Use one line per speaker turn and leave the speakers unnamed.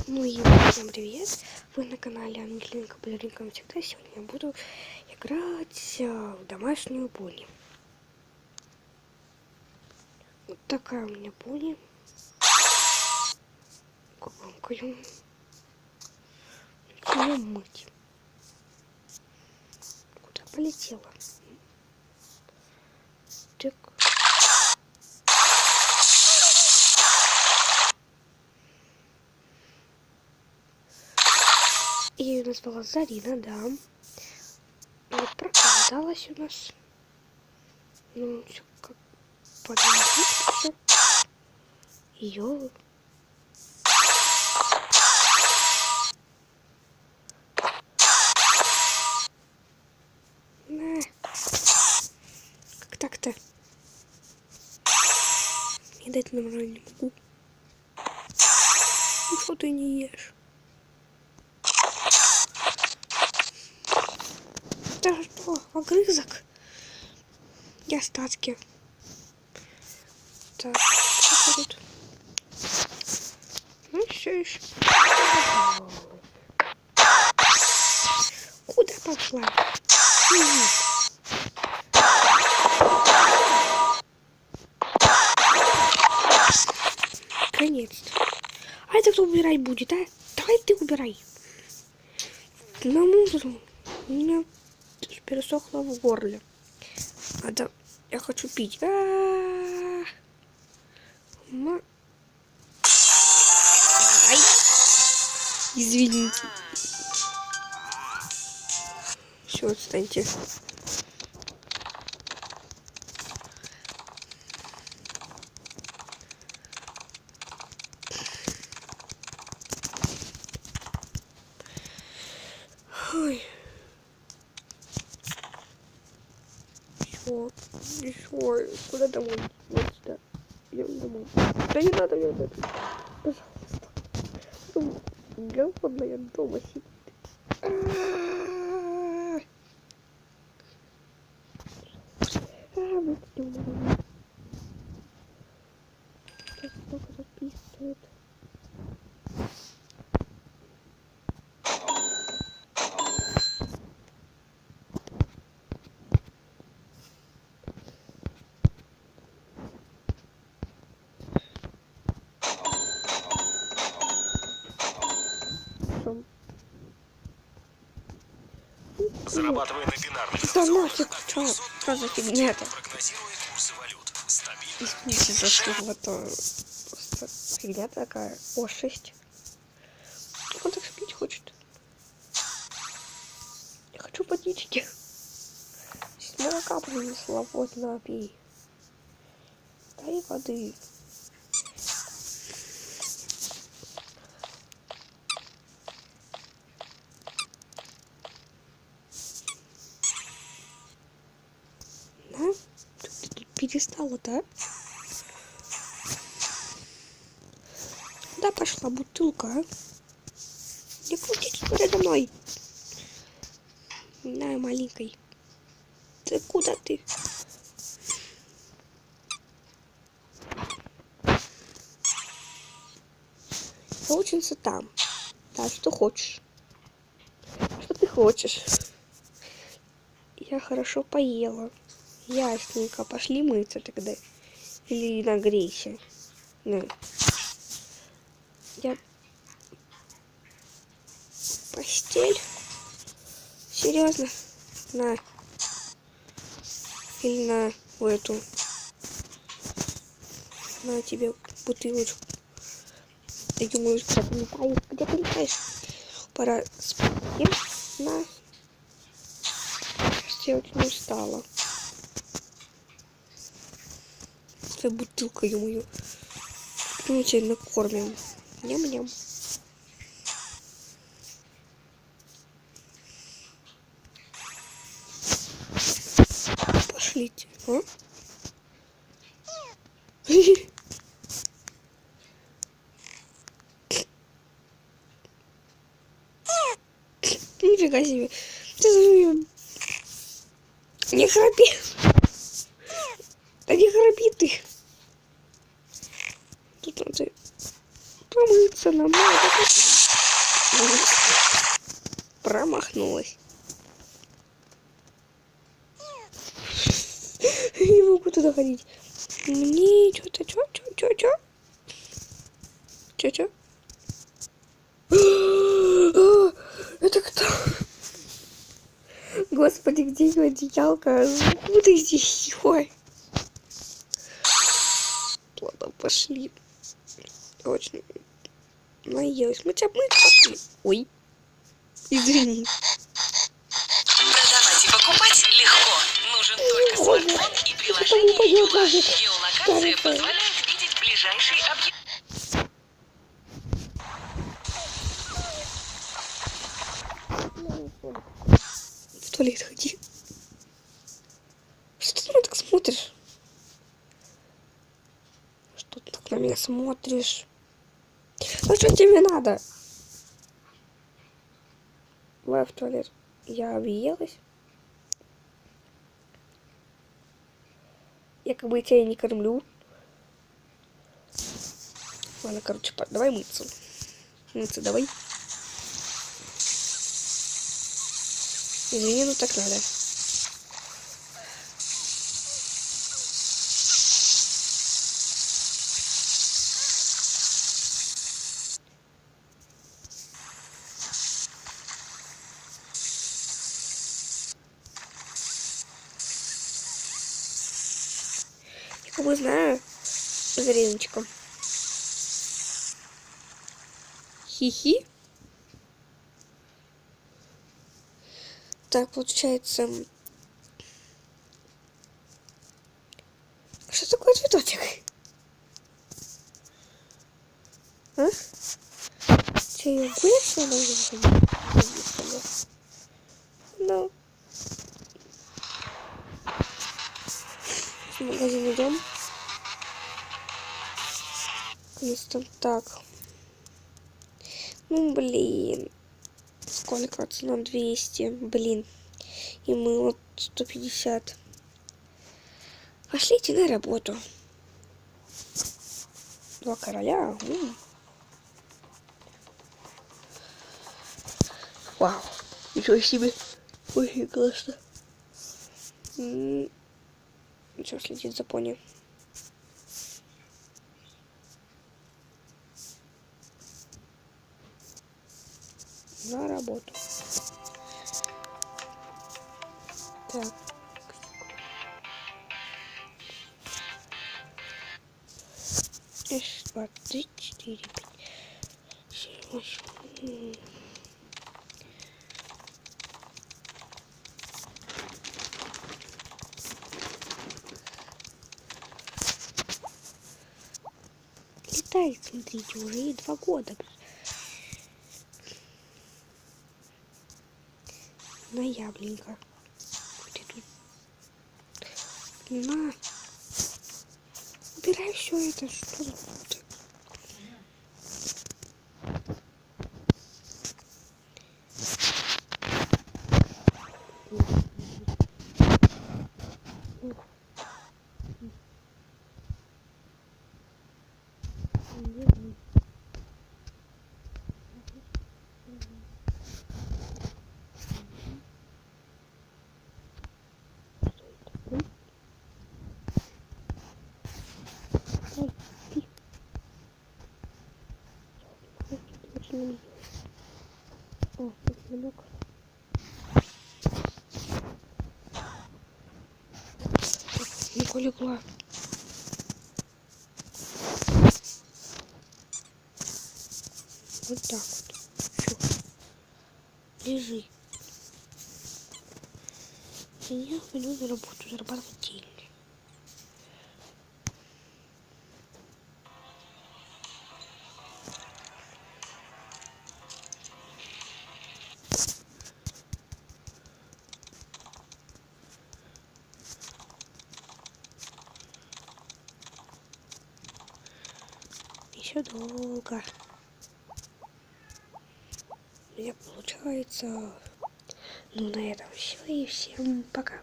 Ну и всем привет! Вы на канале Ангелинка Балеринка всегда. Сегодня я буду играть в домашнюю пони. Вот такая у меня пони. Громкую. Начнем мыть. Куда полетела? Так. Я ее назвала Зарина, да. Вот проказалась у нас. Ну, все как подождите. Ее. На. Как так-то? Я дать нормально не могу. Ну что ты не ешь? Это что? Огрызок? И остатки. Так, что тут? Ну, все еще. Куда пошла? Наконец-то. А это кто убирать будет, а? Давай ты убирай. На мусору. У меня пересохло в горле. Надо... Я хочу пить. Ай. Извините. Все, отстаньте. Ой. Еще. Куда домой? Вот сюда. Идем домой. Да не надо мне это. Пожалуйста. Голодная дома сидит. Сейчас только записывает.
Зарабатывая на бинарных
что за фигня это?
прогнозирует курсы валют.
Извините за слово, то просто фигня такая. О, 6. Он так пить хочет. Я хочу водички. Здесь молока принесла, вот, на, пей. Дай воды. На, ты перестала, да? Куда пошла бутылка, а? Не крутись передо мной. На, маленькой. Ты куда ты? Получится там. Да, что хочешь. Что ты хочешь? Я хорошо поела. Ясненько. Пошли мыться тогда. Или нагрейся. На. Я... Постель? Серьезно? На. Или на в эту. На тебе бутылочку. Ты думаешь, где ты летаешь? Где ты летаешь? Пора спать. На. Я очень устала. Твоя бутылка, ё-моё. Мы тебя накормим. Ням-ням. Пошлите, а? Нифига себе. Не храпи. Да не храпи ты. Тут надо помыться нам надо. Промахнулась. Не могу туда ходить. Мне что-то, чё? Это кто? Господи, где ее одеялка? Откуда здесь? Ой. Ладно, пошли. Очень наелась. Мы тебя мыть пошли. Ой. Извини.
Продавать и покупать легко. Нужен только смартфон и приложение Юла. Геолокация позволяет видеть ближайший объект.
В туалет ходи. Что ты на меня так смотришь? Что ты так на меня смотришь? Ну что тебе надо? Давай в туалет. Я объелась. Я как бы тебя и не кормлю. Ладно, короче, давай мыться. Мыться давай. Извини, ну так надо. Я как бы знаю за рыночком. Хи-хи. Так, получается... Что такое цветочек? А? Че, ее гулять надо уже выходить? Ну. В магазин идем. Конечно, так. Ну, блин. Сколько? Цена 200. Блин. И мы вот 150. Пошлите на работу. Два короля. Вау. Ничего себе. Очень классно. Ничего, следит за пони. На работу. Так. Раз, два, три, четыре, пять, семь, восемь. Летает, смотрите, уже ей 2 года. Ноябренько. Где тут? На. Убирай все это, что тут? О, звонок. Не легла. Вот так вот. Все. Лежи. И я пойду на работу зарабатывать деньги. Еще долго. У меня получается. Ну, на этом все. И всем пока.